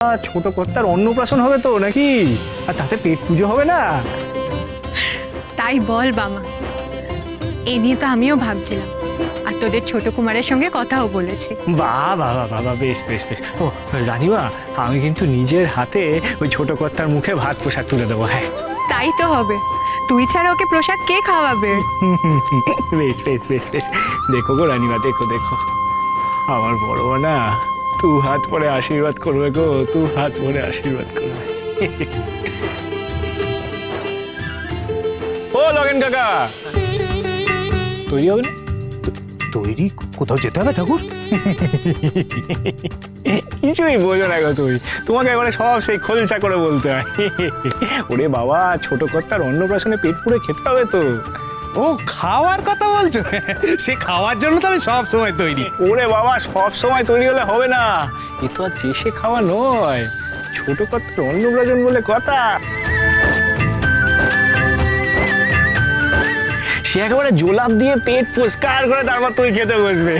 ছোট কর্তার অন্নপ্রাশন হবে তো নাকি? আর তাতে পেট পুজো হবে না? তাই বল বামা, এ নিয়ে তো আমিও ভাবছিলাম, আর তোদের ছোট কুমারের সঙ্গে কথাও বলেছি। বাহ বাহ বাহ বাহ, বেশ বেশ বেশ। ও রানীমা, আমি কিন্তু নিজের হাতে ওই ছোট কর্তার মুখে ভাত প্রসাদ তুলে দেবো। হ্যাঁ তাই তো হবে, তুই ছাড়া ওকে প্রসাদ কে খাওয়াবে? বেশ বেশ বেশ বেশ। দেখো গো রানীমা, দেখো দেখো, আমার বড় না তু হাত পরে আশীর্বাদ করবে গো, তু হাত পরে আশীর্বাদ করবে। ও লগেন কাকা, তৈরি হবে না? তৈরি কোথাও যেতে হবে ঠাকুর? কিছুই বোঝো না গো তুমি, তোমাকে এবারে সব সেই খোলসা করে বলতে হয়। ওরে বাবা, ছোট কর্তার অন্নপ্রাশনে পেট পুরে খেতে হবে তো। ও খাওয়ার কথা বলছো? সে খাওয়ার জন্য তো আমি সব সময় তৈরি। ওরে বাবা, সব সময় তৈরি হলে হবে না, এ তো আর চেষে খাওয়া নয়, ছোট কর্তার অন্নপ্রাশন বলে কথা। সে একেবারে জোলাপ দিয়ে পেট পরিষ্কার করে তারপর তুই খেতে বসবে।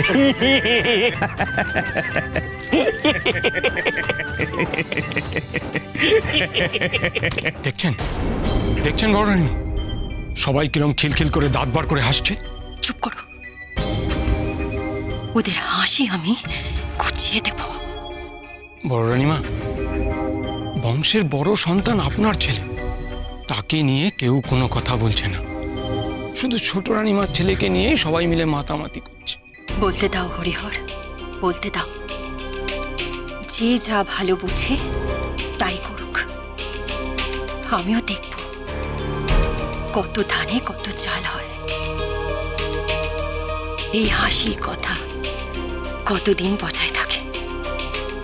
দেখছেন দেখছেন বড় রানী, সবাই কিরম খিলখিল করে দাঁত বার করে হাসছে। চুপ করো, ওদের হাসি আমি গুছিয়ে দেব। বড় রানীমা, বংশের বড় সন্তান আপনার ছেলে, তাকে নিয়ে কেউ কোনো কথা বলছে না, শুধু ছোট রানীমার ছেলেকে নিয়ে সবাই মিলে মাতামাতি করছে। বলতে দাও হরিহর, বলতে দাও। যে যা ভালো বুঝে তাই করুক, আমিও দেখব কত ধানে কত চাল হয়। এই হাসি কথা কতদিন বজায় থাকে।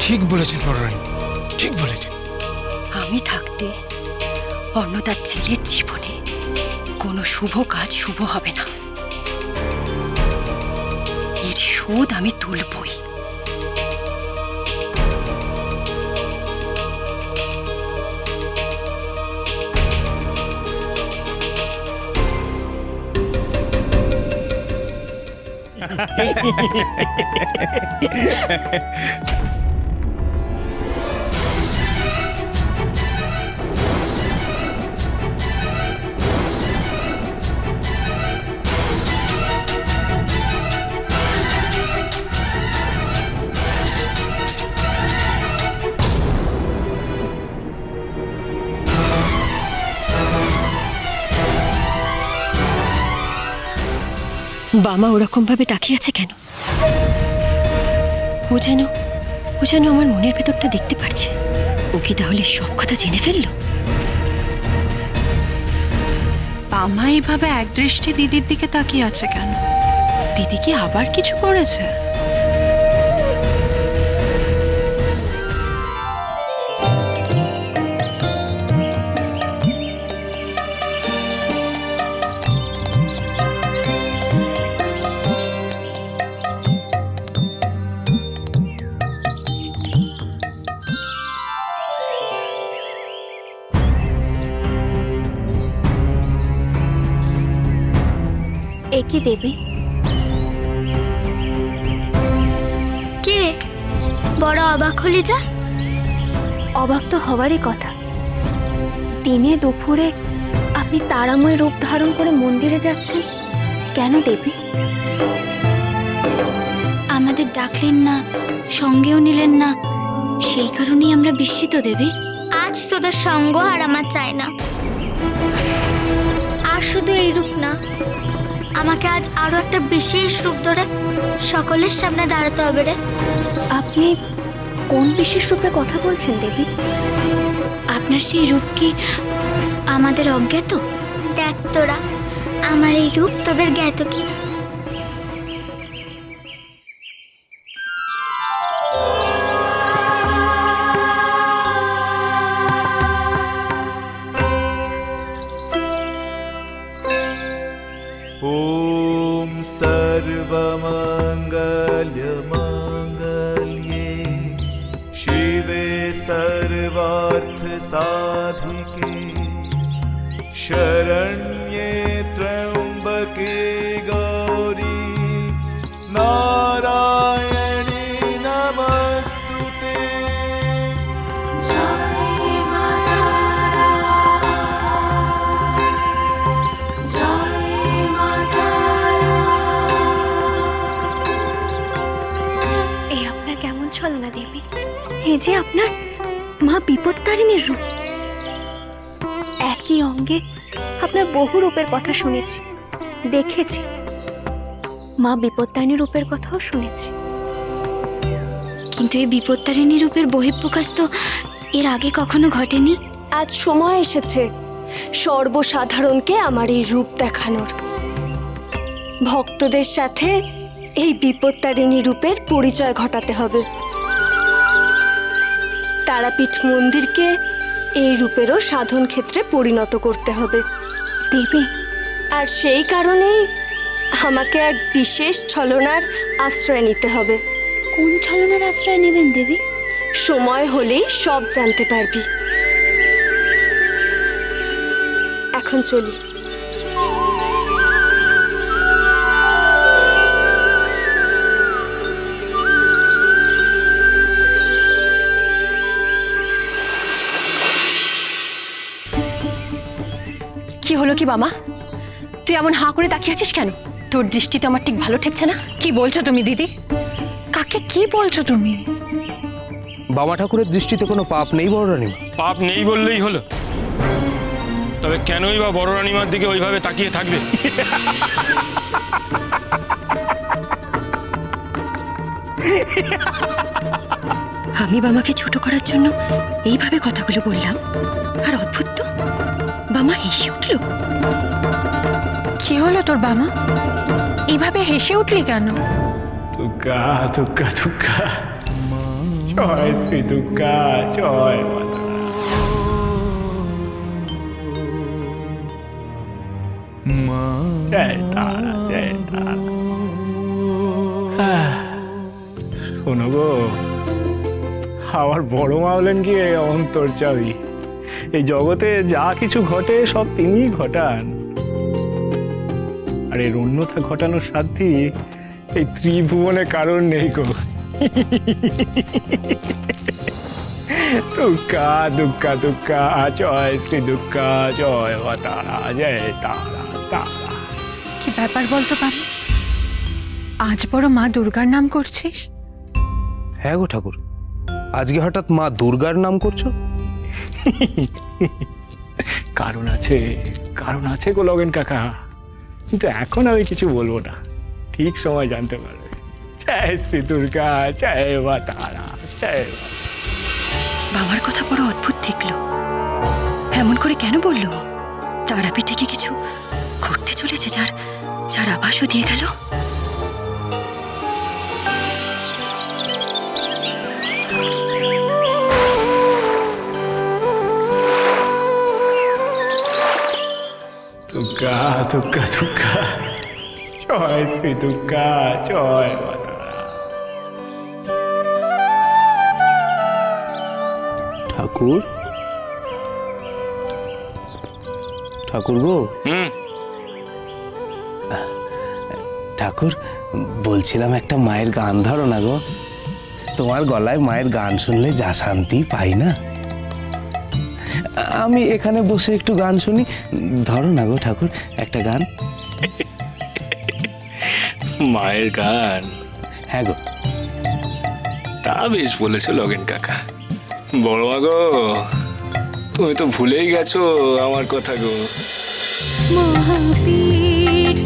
ঠিক বলেছেন বড় রানী, ঠিক বলেছেন। আমি থাকতে অন্নদার ছেলের জীবনে কোনো শুভ কাজ শুভ হবে না, এর শোধ আমি তুলবই। বামা ওরকম ভাবে তাকিয়ে আছে কেন? ও যেন আমার মনের ভেতরটা দেখতে পারছে। ও কি তাহলে সব কথা জেনে ফেললো? বামা এইভাবে একদৃষ্টি দিদির দিকে তাকিয়ে আছে কেন? দিদি কি আবার কিছু করেছে? একই দেবী, কি রে বড় অবাক হলি যা? অবাক তো হওয়ারই কথা। দিনে দুপুরে আপনি তারাময় রূপ ধারণ করে মন্দিরে যাচ্ছেন কেন দেবী? আমাদের ডাকলেন না, সঙ্গেও নিলেন না, সেই কারণেই আমরা বিস্মিত দেবী। আজ তোদের সঙ্গ আর আমার চাই না। আর শুধু এই রূপ না, আমাকে আজ আরো একটা বিশেষ রূপ ধরে সকলের সামনে দাঁড়াতে হবে রে। আপনি কোন বিশেষ রূপের কথা বলছেন দেবী? আপনার সেই রূপ কি আমাদের অজ্ঞাত? দেখ তোরা, আমার এই রূপ তোদের জ্ঞাত কিনা। ॐ सर्वमङ्गलमाङ्गल्ये शिवे सर्वार्थसाधिके शरण्ये त्र्यम्बके गौरी नारायणी नमस्तुते। যে আপনার মা বিপত্তারিণীর রূপ। একই অঙ্গে আপনার বহু রূপের কথা শুনেছি, দেখেছি। মা বিপত্তারিণী রূপের কথাও শুনেছি। কিন্তু এই বিপত্তারিণী রূপের বহিঃপ্রকাশ তো এর আগে কখনো ঘটেনি। আজ সময় এসেছে সর্বসাধারণকে আমার এই রূপ দেখানোর। ভক্তদের সাথে এই বিপত্তারিণী রূপের পরিচয় ঘটাতে হবে। তারাপীঠ মন্দিরকে এই রূপেরও সাধন ক্ষেত্রে পরিণত করতে হবে দেবী, আর সেই কারণেই আমাকে এক বিশেষ ছলনার আশ্রয় নিতে হবে। কোন ছলনার আশ্রয় নেবেন দেবী? সময় হলেই সব জানতে পারবি। এখন চলি। কি হলো কি বামা? তুই এমন হাঁ করে তাকিয়ে আছিস কেন? তোর দৃষ্টিটা আমার ঠিক ভালো ঠেকছে না। কি বলছো তুমি দিদি? কাকে কি বলছো তুমি? বাবা ঠাকুরের দৃষ্টিতে কোনো পাপ নেই বড় রানীমা। পাপ নেই বললেই হলো? তবে কেনই বা বড় রানীমার দিকে ওইভাবে তাকিয়ে থাকবে? আমি বামাকে ছোট করার জন্য এইভাবে কথাগুলো বললাম, আর অদ্ভুত তো, বামা হেসে উঠল। কি হলো তোর বামা? এইভাবে হেসে উঠলি কেন? দুর্গা দুর্গা দুর্গা, জয় শ্রী দুর্গা, জয় মা তারা। মা জয় তারা, জয় তারা। শোনো গো, আমার বড় মা হলেন কি অন্তর্যামী। এই জগতে যা কিছু ঘটে সব তিনিই ঘটান, আর এর অন্যথা ঘটানোর সাধ্যি এই ত্রিভুবনে কারণ নেই গো। দুর্গা দুর্গা দুর্গা, জয় শ্রী দুর্গা, জয় মা তারা, জয় তারা তারা। কি ব্যাপার বলতো বাবা? আজ বড় মা দুর্গার নাম করছিস? হ্যাঁ গো ঠাকুর, আজকে হঠাৎ মা দুর্গার নাম করছো? কারণ আছে, কারণ আছে গো লগেন কাকা, কিন্তু এখন আমি কিছু বলবো না, ঠিক সময় জানতে পারবে। জয় শ্রী দুর্গা, জয় মা তারা, জয় মা। বাবার কথা বড় অদ্ভুত দেখলো। এমন করে কেন বললো? তারাপীঠে কি কিছু ঘটতে চলেছে যার যার আভাসও দিয়ে গেল? দুর্গা দুর্গা দুর্গা, জয় শ্রী দুর্গা, জয় মা তারা। ঠাকুর, ঠাকুর গো। ঠাকুর, বলছিলাম একটা মায়ের গান ধরো না গো। তোমার গলায় মায়ের গান শুনলে যা শান্তি পাই না। আমি এখানে বসে একটু গান শুনি, ধরো না গো ঠাকুর একটা গান। মায়ের গান? হ্যাঁ গো। তা বেশ বলেছো লগেন কাকা। বড় মা গো, তুমি তো ভুলেই গেছো আমার কথা গো। মহাপীঠ